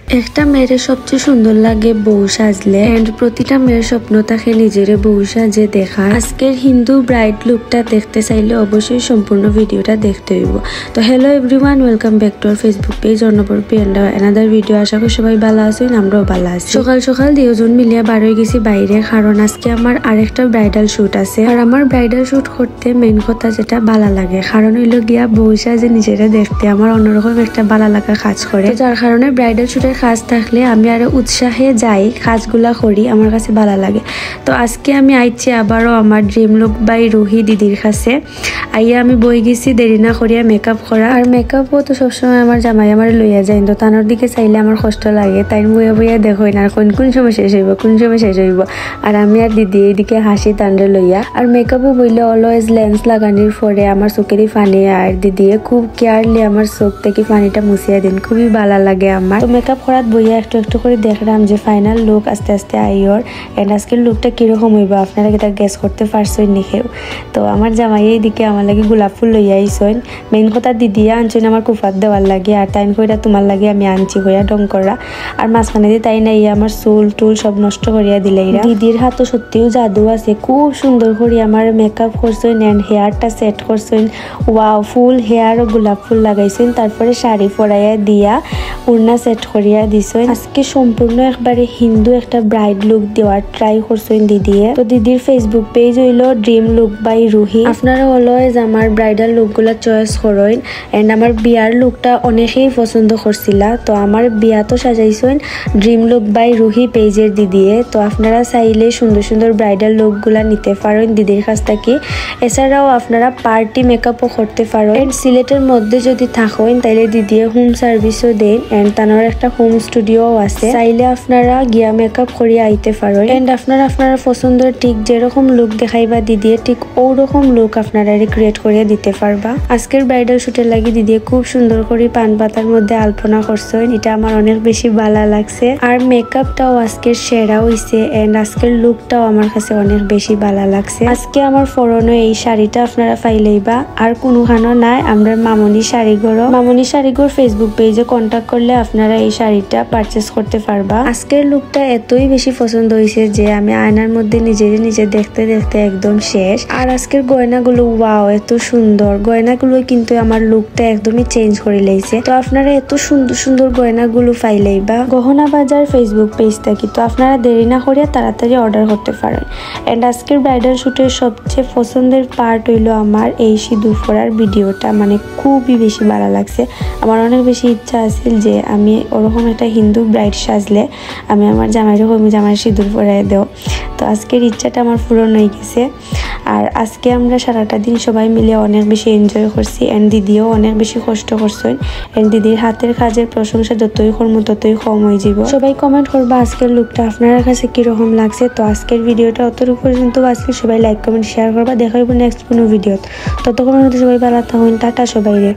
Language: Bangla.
একটা মেয়ের সবচেয়ে সুন্দর লাগে বউ সাজলে, এন্ড প্রতিটা মেয়ের স্বপ্ন থাকে নিজের বউ সাজে দেখা। আজকের হিন্দু ব্রাইড লুকটা দেখতে চাইলে অবশ্যই সম্পূর্ণ ভিডিওটা দেখতে হইব। তো hello everyone, welcome back to our Facebook page Annapurna and another video. আশা করি সবাই ভালো আছেন, আমরাও ভালো আছি। সকাল সকাল দুজন মিলিয়ে বার হয়ে গেছি বাইরে, কারণ আজকে আমার আরেকটা ব্রাইডাল শুট আছে। আর আমার ব্রাইডাল শুট করতে মেইন কথা যেটা ভালো লাগে, কারণ হইলো গিয়া বউ সাজে নিজেরা দেখতে আমার অন্যরকম একটা ভালো লাগা কাজ করে। যার কারণে ব্রাইডাল শুটের কাজ থাকলে আমি আরো উৎসাহে যাই, কাজগুলা করি, আমার কাছে ভালো লাগে। তো আজকে আমি আইছি আবারও আমার ড্রিম লুক বাই রুহি দিদির কাছে। আইয়া আমি বই গেছি দেরি না করিয়া মেকআপ করা। আর মেকআপও তো সবসময় আমার জামাই আমার লইয়া যায়, তো তানোর দিকে চাইলে আমার কষ্ট লাগে। তাই বইয়া বইয়া দেখোই না কোন সময় শেষ হইব, কোন সময় শেষ হইব। আর আমি আর দিদি এইদিকে হাসি তান্ডে লইয়া। আর মেকআপও বইলে অলওয়েজ লেন্স লাগানির পরে আমার চোখেরই ফানি, আর দিদিয়ে খুব কেয়ারলি আমার চোখ থেকে পানিটা মুছিয়া দিন, খুবই ভালো লাগে আমার। তো মেকআপ করার বইয়া একটু একটু করে দেখলাম যে ফাইনাল লুক আস্তে আস্তে আইয়র। এন্ড আজকের লুকটা কিরকম হইব আপনারা এটা গেস করতে পারছেন নিখেও। তো আমার জামাই এইদিকে আমার লাগে গোলাপ ফুল লইয়া আইসেন। মেইন কথা দিদিয়া আনছেন আমার কুফাত দেওয়ার লাগে, আর তাইন কইরা তোমার লাগে আমি আনছি হইয়া ডং করা। আর মাঝখানে দিয়ে তাই নাই আমার চুল টুল সব নষ্ট করিয়া দিলেইরা। দিদির হাতও সত্যিও জাদু আছে, খুব সুন্দর করে আমার মেকআপ করছেন এন্ড হেয়ারটা সেট করছেন। ওয়াও, ফুল হেয়ার ও গোলাপ ফুল লাগাইছেন, তারপরে শাড়ি পরাইয়া দিয়া উড়না সেট করিয়া দিছেন। আজকে সম্পূর্ণ একবারে হিন্দু একটা ব্রাইড লুক দেওয়ার ট্রাই করছেন দিদিয়ে। তো দিদির ফেসবুক পেজ হইলো ড্রিম লুক বাই রুহি। আপনারা অলওয়েজ আমার ব্রাইডাল লুকগুলা চয়েস করেন, এন্ড আমার বিয়ার লুকটা অনেকেই পছন্দ করছিলা। তো আমার বিয়া তো সাজাইছেন ড্রিম লুক বাই রুহি পেজের দিদিয়ে। তো আপনারা চাইলে সুন্দর সুন্দর ব্রাইডাল লুকগুলা নিতে পারেন দিদির কাছ থেকে। এছাড়াও আপনারা পার্টি মেকআপও করতে পারেন। এন্ড সিলেটের মধ্যে যদি থাকেন তাইলে দিদিয়ে হোম সার্ভিসও দেন, এন্ড তানোর একটা হোম স্টুডিও আছে, চাইলে আপনারা গিয়া মেকআপ করিয়া আইতে পারেন। এন্ড আপনারা পছন্দের ঠিক যেরকম লুক দেখাইবা দিদিয়ে ঠিক ওরকম লুক আপনারা ক্রিয়েট করিয়া দিতে পারবা। আজকের ব্রাইডাল শুটের লাগি দিদিয়ে খুব সুন্দর করে পান পাতার মধ্যে আলপনা করছেন, এটা আমার অনেক বেশি ভালো লাগছে। আর মেকআপটাও আজকের সেরা হইছে, এন্ড আজকের লুকটাও আমার কাছে অনেক বেশি ভালো লাগছে। আজকে আমার ফরনো এই শাড়িটা আপনারা পাইলেইবা, আর কোনোখানো নাই। আমরা মামনি শাড়িঘর ফেসবুক পেজে কন্ট্যাক্ট করলে আপনারা এই শাড়িটা পারচেস করতে পারবা। আজকের লুকটা এতই বেশি পছন্দ হয়েছে যে আমি আয়নার মধ্যে নিজে দেখতে দেখতে একদম শেষ। আর আজকের গয়নাগুলো ওয়াও, এত সুন্দর গয়নাগুলো কিন্তু আমার লুকটা একদমই চেঞ্জ করে লাইছে। তো আপনারা এত সুন্দর সুন্দর গয়নাগুলো পাইলেইবা গহনা বাজার ফেসবুক পেজ থেকে। তো আপনারা দেরি না করিয়া তাড়াতাড়ি অর্ডার করতে পারেন। এন্ড আজকের ব্রাইডাল শুটের সবচেয়ে পছন্দের পার্ট হইলো আমার এই সিঁদুর পরার ভিডিওটা, মানে খুবই বেশি ভালো লাগছে। আমার অনেক বেশি ইচ্ছা আছে যে আমি ওরকম একটা হিন্দু ব্রাইড সাজলে আমি আমার জামাইয়ের সিঁদুর পরাই দেও। তো আজকের ইচ্ছাটা আমার পূরণ হয়ে গেছে। আর আজকে আমরা সারাটা দিন সবাই মিলে অনেক বেশি এনজয় করছি, এন্ড দিদিও অনেক বেশি কষ্ট করছেন। এন্ড দিদির হাতের কাজের প্রশংসা যতই করবো ততই কম হয়ে যাব। সবাই কমেন্ট করবা আজকের লুকটা আপনার কাছে কিরকম লাগছে। তো আজকের ভিডিওটা অতটুকু পর্যন্ত। আজকে সবাই লাইক কমেন্ট শেয়ার করবা। দেখা হইব নেক্সট কোনো ভিডিও। ততক্ষণ সবাই ভালো থাকুন, টাটা সবাই রে।